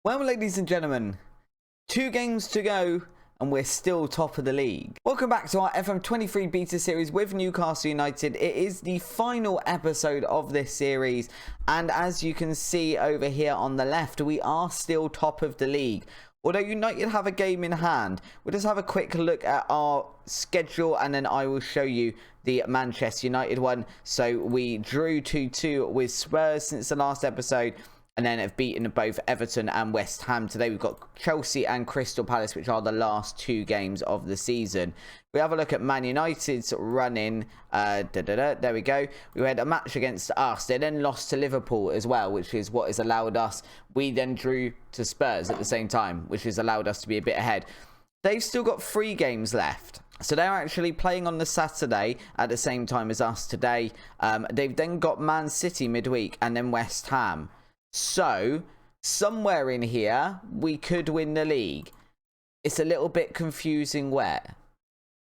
Well, ladies and gentlemen, 2 games to go and we're still top of the league. Welcome back to our FM23 beta series with Newcastle United. It is the final episode of this series, and as you can see over here on the left, we are still top of the league. Although United have a game in hand, we'll just have a quick look at our schedule and then I will show you the Manchester United one. So we drew 2-2 with Spurs since the last episode, and then have beaten both Everton and West Ham. Today we've got Chelsea and Crystal Palace, which are the last 2 games of the season. We have a look at Man United's running. There we go. We had a match against us. They then lost to Liverpool as well, which is what has allowed us. We then drew to Spurs at the same time, which has allowed us to be a bit ahead. They've still got 3 games left. So they're actually playing on the Saturday at the same time as us today. They've then got Man City midweek and then West Ham. So, somewhere in here, we could win the league. It's a little bit confusing where.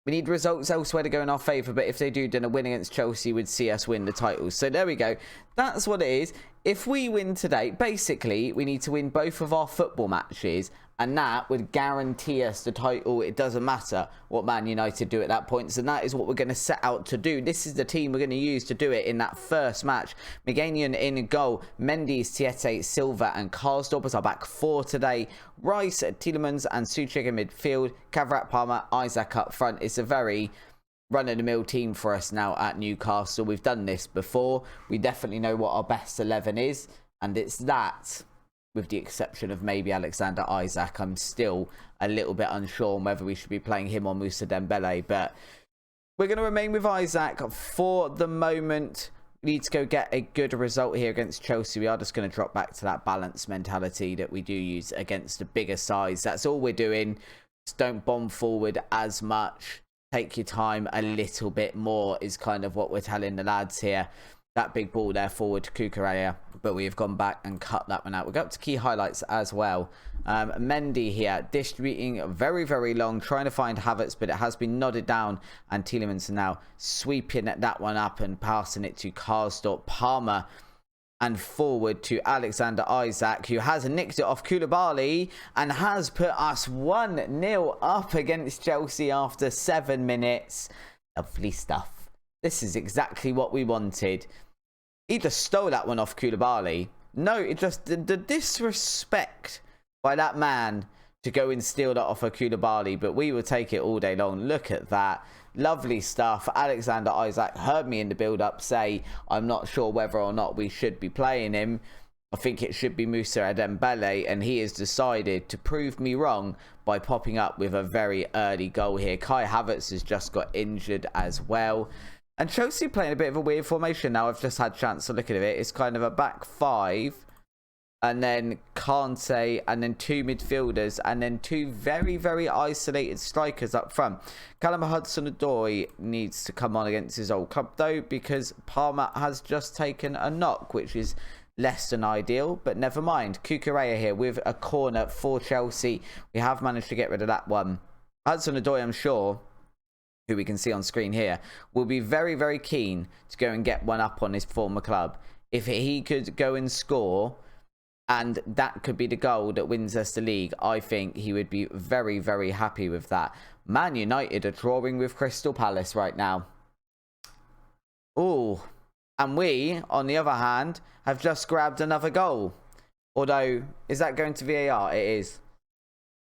We need results elsewhere to go in our favour, but if they do, then a win against Chelsea would see us win the title. So there we go. That's what it is. If we win today, basically, we need to win both of our football matches, and that would guarantee us the title. It doesn't matter what Man United do at that point. So that is what we're going to set out to do. This is the team we're going to use to do it in that first match. Mignolet in goal. Mendy's, Tiete, Silva and Karsdorp as our back 4 today. Rice, Tielemans and Souček in midfield. Kavrat, Palmer, Isaac up front. It's a very run-of-the-mill team for us now at Newcastle. We've done this before. We definitely know what our best 11 is. And it's that. With the exception of maybe Alexander Isaac, I'm still a little bit unsure on whether we should be playing him or Moussa Dembele. But we're going to remain with Isaac for the moment. We need to go get a good result here against Chelsea. We are just going to drop back to that balanced mentality that we do use against the bigger sides. That's all we're doing. Just don't bomb forward as much. Take your time a little bit more is kind of what we're telling the lads here. That big ball there forward to Cucurella, but we have gone back and cut that one out. We'll go up to key highlights as well. Mendy here distributing very, very long, trying to find Havertz, but it has been nodded down, and Tielemans now sweeping that one up and passing it to Karsdorp. Palmer and forward to Alexander Isaac, who has nicked it off Koulibaly and has put us 1-0 up against Chelsea after 7 minutes. Lovely stuff. This is exactly what we wanted. He just stole that one off Koulibaly. No, it just the disrespect by that man to go and steal that off of Koulibaly, but we will take it all day long. Look at that. Lovely stuff. Alexander Isaac heard me in the build-up say, I'm not sure whether or not we should be playing him. I think it should be Moussa Dembele, and he has decided to prove me wrong by popping up with a very early goal here. Kai Havertz has just got injured as well. And Chelsea playing a bit of a weird formation now. I've just had a chance to look at it. It's kind of a back 5. And then Kante. And then 2 midfielders. And then 2 very, very isolated strikers up front. Callum Hudson-Odoi needs to come on against his old club though, because Palmer has just taken a knock, which is less than ideal. But never mind. Cucurella here with a corner for Chelsea. We have managed to get rid of that one. Hudson-Odoi, I'm sure, who we can see on screen here, will be very, very keen to go and get one up on his former club. If he could go and score, and that could be the goal that wins us the league, I think he would be very, very happy with that. Man United are drawing with Crystal Palace right now. Oh, and we, on the other hand, have just grabbed another goal. Although, is that going to VAR? It is.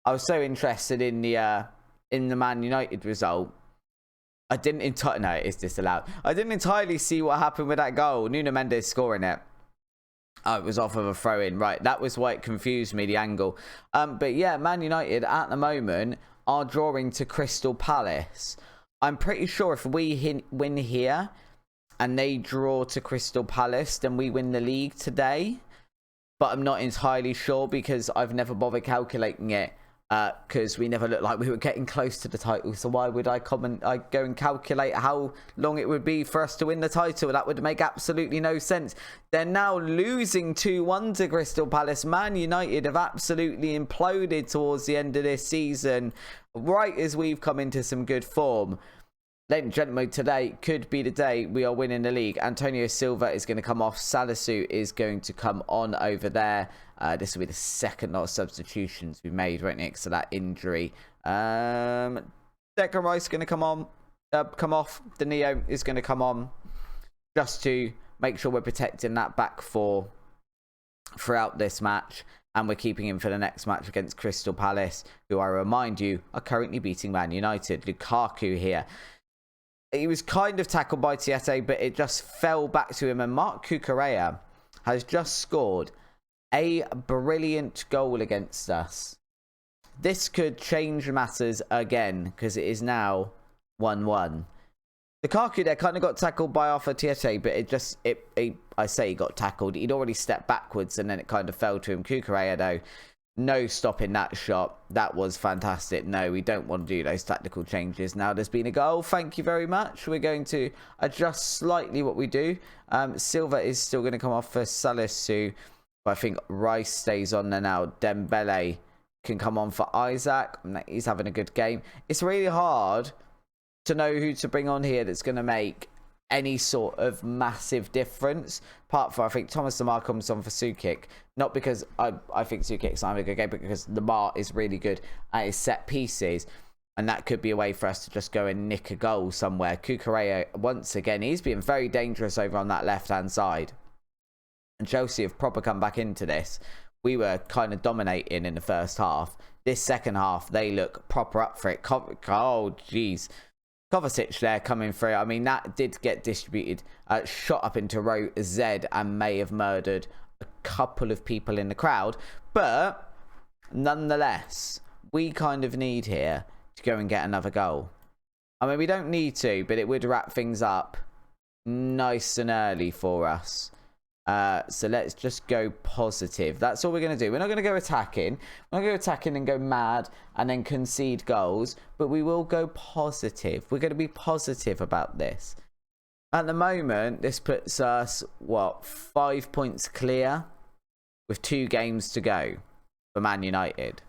I was so interested in the Man United result. I didn't entirely... No, it is disallowed. I didn't entirely see what happened with that goal. Nuno Mendes scoring it. Oh, it was off of a throw-in. Right, that was why it confused me, the angle. But yeah, Man United at the moment are drawing to Crystal Palace. I'm pretty sure if we win here and they draw to Crystal Palace, then we win the league today. But I'm not entirely sure because I've never bothered calculating it. Because we never looked like we were getting close to the title. So why would I go and calculate how long it would be for us to win the title? That would make absolutely no sense. They're now losing 2-1 to Crystal Palace. Man United have absolutely imploded towards the end of this season, right as we've come into some good form. Ladies and gentlemen, today could be the day we are winning the league. Antonio Silva is going to come off. Salisu is going to come on over there. This will be the second lot of substitutions we made right next to that injury. Declan Rice is going to come off. Danilo is going to come on just to make sure we're protecting that back four throughout this match. And we're keeping him for the next match against Crystal Palace, who I remind you are currently beating Man United. Lukaku here. He was kind of tackled by Tiete, but it just fell back to him. And Marc Cucurella has just scored a brilliant goal against us. This could change matters again, because it is now 1-1. Lukaku there kind of got tackled by Arthur Tiete, but I say he got tackled. He'd already stepped backwards, and then it kind of fell to him. Cucurella, though, no stopping that shot. That was fantastic. No, we don't want to do those tactical changes. Now there's been a goal. Thank you very much. We're going to adjust slightly what we do. Silva is still going to come off for Salisu. But I think Rice stays on there now. Dembele can come on for Isaac. He's having a good game. It's really hard to know who to bring on here that's going to make any sort of massive difference, apart from I think Thomas Lemar comes on for Sukic, not because I think Sukic's having a good game, but because Lemar is really good at his set pieces, and that could be a way for us to just go and nick a goal somewhere. Cucurella, once again, he's been very dangerous over on that left hand side, and Chelsea have proper come back into this. We were kind of dominating in the first half. This second half, they look proper up for it. Oh jeez, Kovacic there coming through. I mean, that did get distributed, shot up into row Z, and may have murdered a couple of people in the crowd. But nonetheless, we kind of need here to go and get another goal. I mean, we don't need to, but it would wrap things up nice and early for us. So let's just go positive. That's all we're going to do. We're not going to go attacking. We're not going to go attacking and go mad and then concede goals, but we will go positive. We're going to be positive about this. At the moment, this puts us, 5 points clear with 2 games to go for Man United.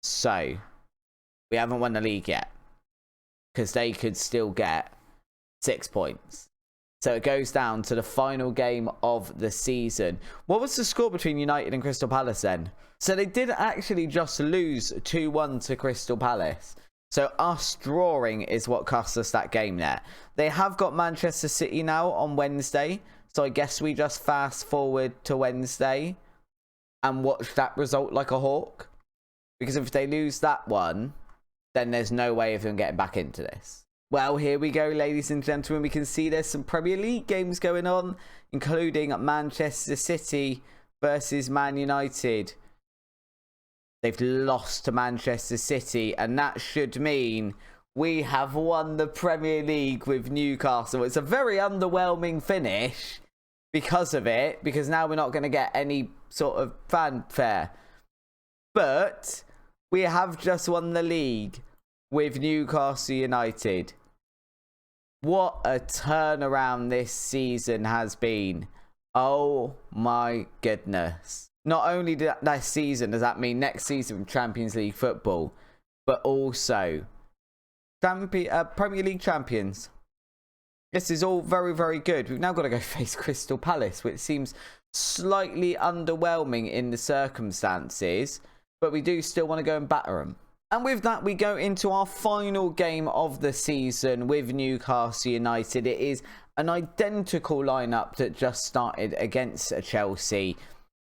So we haven't won the league yet, because they could still get 6 points. So it goes down to the final game of the season. What was the score between United and Crystal Palace then? So they did actually just lose 2-1 to Crystal Palace. So us drawing is what cost us that game there. They have got Manchester City now on Wednesday. So I guess we just fast forward to Wednesday and watch that result like a hawk. Because if they lose that one, then there's no way of them getting back into this. Well, here we go, ladies and gentlemen. We can see there's some Premier League games going on, including Manchester City versus Man United. They've lost to Manchester City, and that should mean we have won the Premier League with Newcastle. It's a very underwhelming finish because of it, because now we're not going to get any sort of fanfare. But we have just won the league with Newcastle United. What a turnaround this season has been. Oh my goodness. Not only this season does that mean next season Champions League football, but also Premier League champions. This is all very, very good. We've now got to go face Crystal Palace, which seems slightly underwhelming in the circumstances, but we do still want to go and batter them. And with that, we go into our final game of the season with Newcastle United. It is an identical lineup that just started against Chelsea.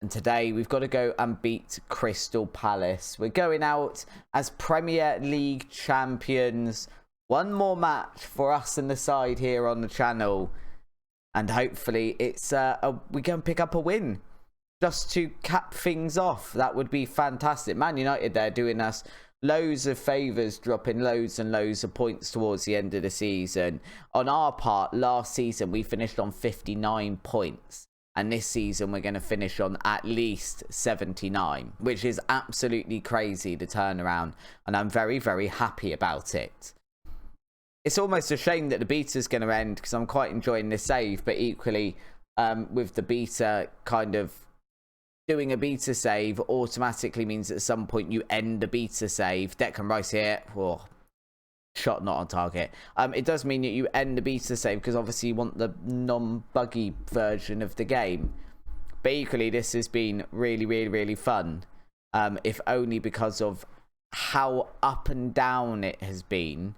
And today, we've got to go and beat Crystal Palace. We're going out as Premier League champions. One more match for us and the side here on the channel. And hopefully, it's we can pick up a win just to cap things off. That would be fantastic. Man United, they're doing us loads of favours, dropping loads and loads of points towards the end of the season. On our part, last season we finished on 59 points, and this season we're going to finish on at least 79, which is absolutely crazy, the turnaround, and I'm very, very happy about it. It's almost a shame that the beta's going to end, because I'm quite enjoying this save, but equally with the beta kind of doing a beta save automatically means at some point you end the beta save. Declan Rice here. Oh, shot not on target. It does mean that you end the beta save because obviously you want the non-buggy version of the game. But equally, this has been really, really, really fun. If only because of how up and down it has been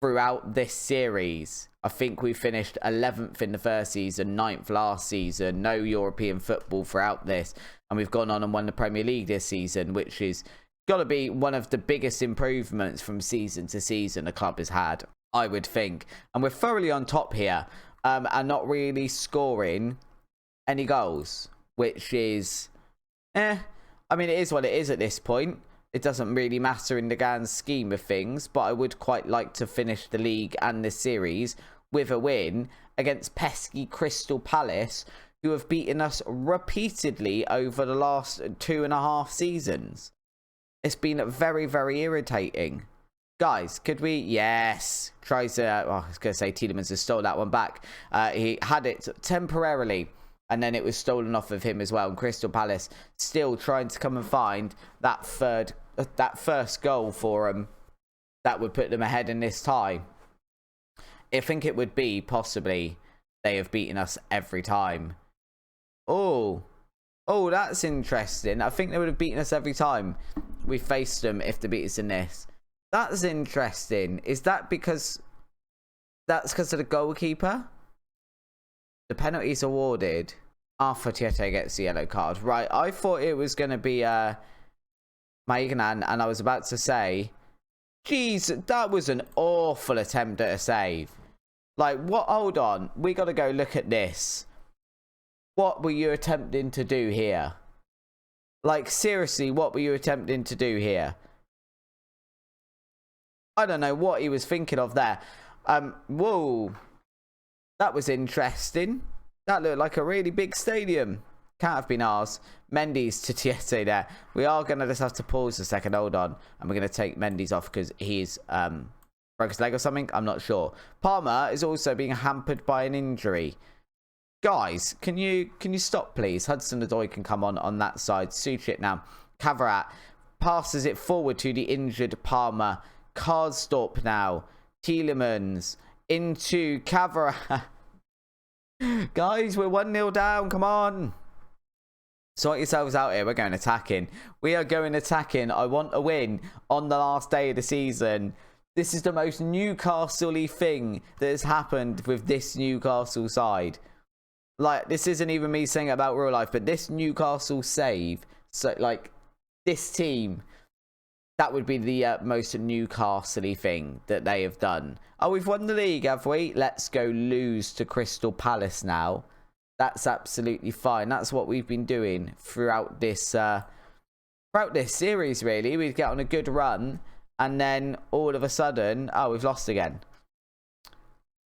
throughout this series. I think we finished 11th in the first season, 9th last season, no European football throughout this, and we've gone on and won the Premier League this season, which is got to be one of the biggest improvements from season to season the club has had, I would think. And we're thoroughly on top here, and not really scoring any goals, which is, I mean, it is what it is at this point. It doesn't really matter in the grand scheme of things, but I would quite like to finish the league and the series with a win against pesky Crystal Palace, who have beaten us repeatedly over the last 2.5 seasons. It's been very, very irritating. Guys, could we... Yes. Tries to... I was going to say Tielemans has stole that one back. He had it temporarily, and then it was stolen off of him as well. And Crystal Palace still trying to come and find that first goal for them that would put them ahead in this tie. I think it would be possibly they have beaten us every time. Oh, that's interesting. I think they would have beaten us every time we faced them if they beat us in this. That's interesting. Is that because that's because of the goalkeeper? The penalties awarded. Arthur Tiete gets the yellow card. Right, I thought it was going to be Maignan, and I was about to say, jeez, that was an awful attempt at a save. Like, what? Hold on. We got to go look at this. What were you attempting to do here? Like, seriously, what were you attempting to do here? I don't know what he was thinking of there. Whoa. That was interesting. That looked like a really big stadium. Can't have been ours. Mendy's to Tiete there. We are going to just have to pause a second. Hold on. And we're going to take Mendy's off because he's broke his leg or something. I'm not sure. Palmer is also being hampered by an injury. Guys, can you stop, please? Hudson-Odoi can come on that side. Suchit now. Cavarat passes it forward to the injured Palmer. Karsdorp now. Tielemans into Cavarat. Guys, we're 1-0 down. Come on. Sort yourselves out here. We're going attacking. We are going attacking. I want a win on the last day of the season. This is the most Newcastle-y thing that has happened with this Newcastle side. Like, this isn't even me saying it about real life, but this Newcastle save, so like this team, that would be the most Newcastle-y thing that they have done. Oh, we've won the league, have we? Let's go lose to Crystal Palace now. That's absolutely fine. That's what we've been doing throughout this series, really. We'd get on a good run, and then all of a sudden, oh, we've lost again.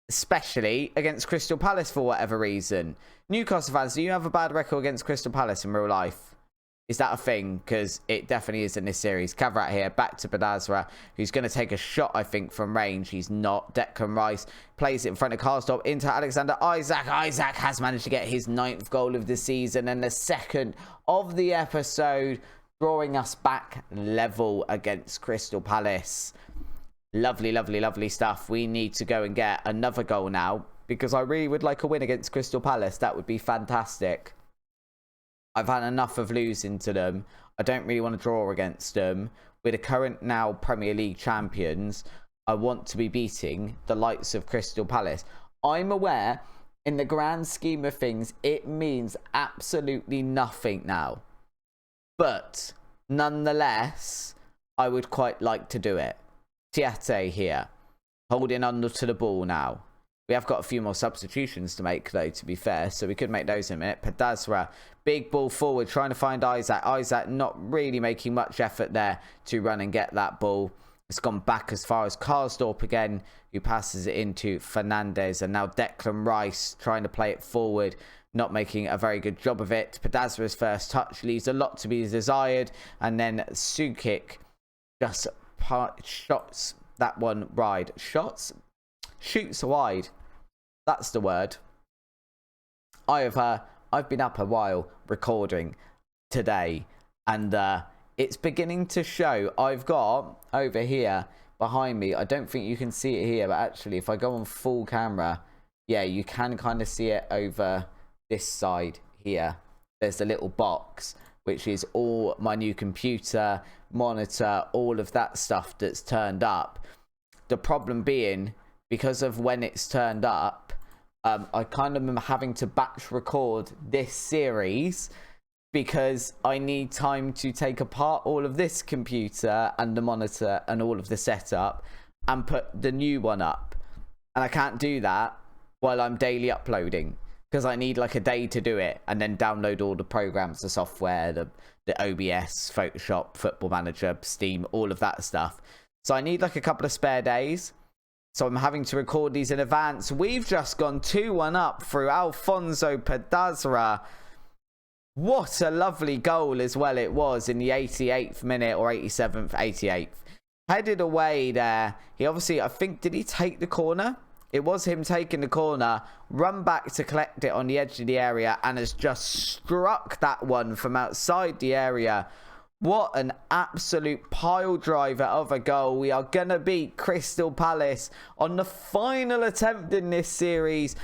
Especially against Crystal Palace for whatever reason. Newcastle fans, do you have a bad record against Crystal Palace in real life? Is that a thing? Because it definitely is in this series. Cavarat here, back to Badazra, who's going to take a shot, I think, from range. He's not. Declan Rice plays it in front of Karsdorp into Alexander Isaac. Isaac has managed to get his 9th goal of the season and the 2nd of the episode, drawing us back level against Crystal Palace. Lovely, lovely, lovely stuff. We need to go and get another goal now because I really would like a win against Crystal Palace. That would be fantastic. I've had enough of losing to them. I don't really want to draw against them. We're the current now Premier League champions. I want to be beating the likes of Crystal Palace. I'm aware, in the grand scheme of things, it means absolutely nothing now. But nonetheless, I would quite like to do it. Tiete here, holding on to the ball now. We have got a few more substitutions to make, though, to be fair, so we could make those in a minute. Pedazra, big ball forward, trying to find Isaac. Isaac not really making much effort there to run and get that ball. It's gone back as far as Karsdorp again, who passes it into Fernandez. And now Declan Rice trying to play it forward, not making a very good job of it. Pedazra's first touch leaves a lot to be desired. And then Sukic just shots that one wide. Shoots wide. That's the word. I've been up a while recording today, and it's beginning to show. I've got over here behind me. I don't think you can see it here, but actually if I go on full camera, yeah, you can kind of see it over this side here. There's a little box which is all my new computer, monitor, all of that stuff that's turned up. The problem being, because of when it's turned up, I kind of am having to batch record this series because I need time to take apart all of this computer and the monitor and all of the setup and put the new one up. And I can't do that while I'm daily uploading, because I need like a day to do it and then download all the programs, the software, the OBS, Photoshop, Football Manager, Steam, all of that stuff. So I need like a couple of spare days. So I'm having to record these in advance. We've just gone 2-1 up through Alfonso Pedazra. What a lovely goal as well it was in the 88th minute, or 87th, 88th. Headed away there. He obviously, I think, did he take the corner? It was him taking the corner, run back to collect it on the edge of the area, and has just struck that one from outside the area. What an absolute pile driver of a goal. We are going to beat Crystal Palace on the final attempt in this series.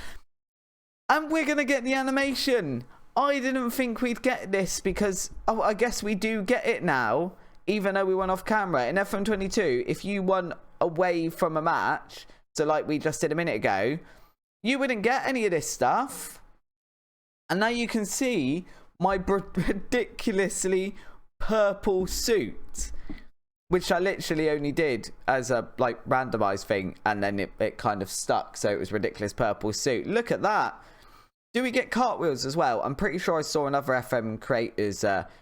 And we're going to get the animation. I didn't think we'd get this because, oh, I guess we do get it now, even though we went off camera. In FM22, if you won away from a match, so like we just did a minute ago, you wouldn't get any of this stuff. And now you can see my ridiculously purple suit, which I literally only did as a like randomized thing, and then it kind of stuck, so it was ridiculous purple suit. Look at that. Do we get cartwheels as well? I'm pretty sure I saw another FM creators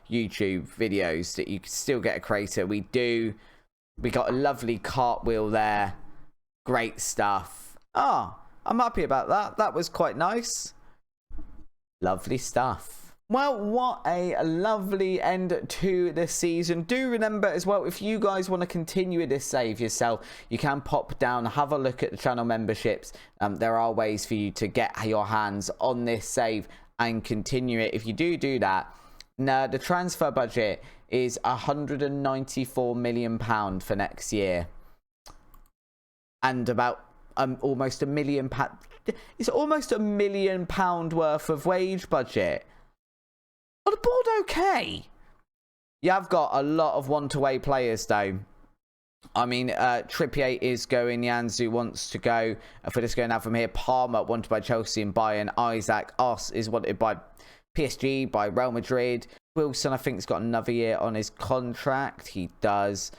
YouTube videos that you can still get a creator. We do. We got a lovely cartwheel there. Great stuff. I'm happy about that. That was quite nice. Lovely stuff. Well, what a lovely end to the season. Do remember as well, if you guys want to continue this save yourself, you can pop down, have a look at the channel memberships. There are ways for you to get your hands on this save and continue it. If you do that, now the transfer budget is £194 million for next year. And about almost £1 million. It's almost £1 million worth of wage budget. On the board, okay. You have got a lot of want-away players, though. I mean, Trippier is going. Yanzu wants to go. If we're just going out from here, Palmer wanted by Chelsea and Bayern. Isaac Oss is wanted by PSG, by Real Madrid. Wilson, I think, has got another year on his contract. He does.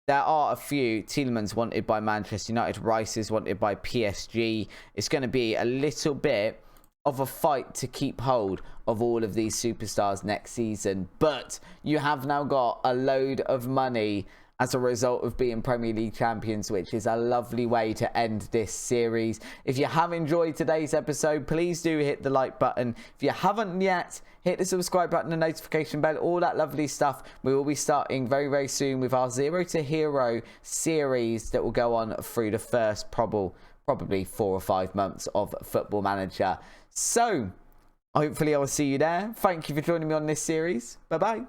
There are a few. Tielemans wanted by Manchester United. Rice is wanted by PSG. It's going to be a little bit of a fight to keep hold of all of these superstars next season. But you have now got a load of money as a result of being Premier League champions, which is a lovely way to end this series. If you have enjoyed today's episode, please do hit the like button. If you haven't yet, hit the subscribe button and notification bell, all that lovely stuff. We will be starting very, very soon with our Zero to Hero series that will go on through the first probably 4 or 5 months of Football Manager. So, hopefully I will see you there. Thank you for joining me on this series. Bye-bye.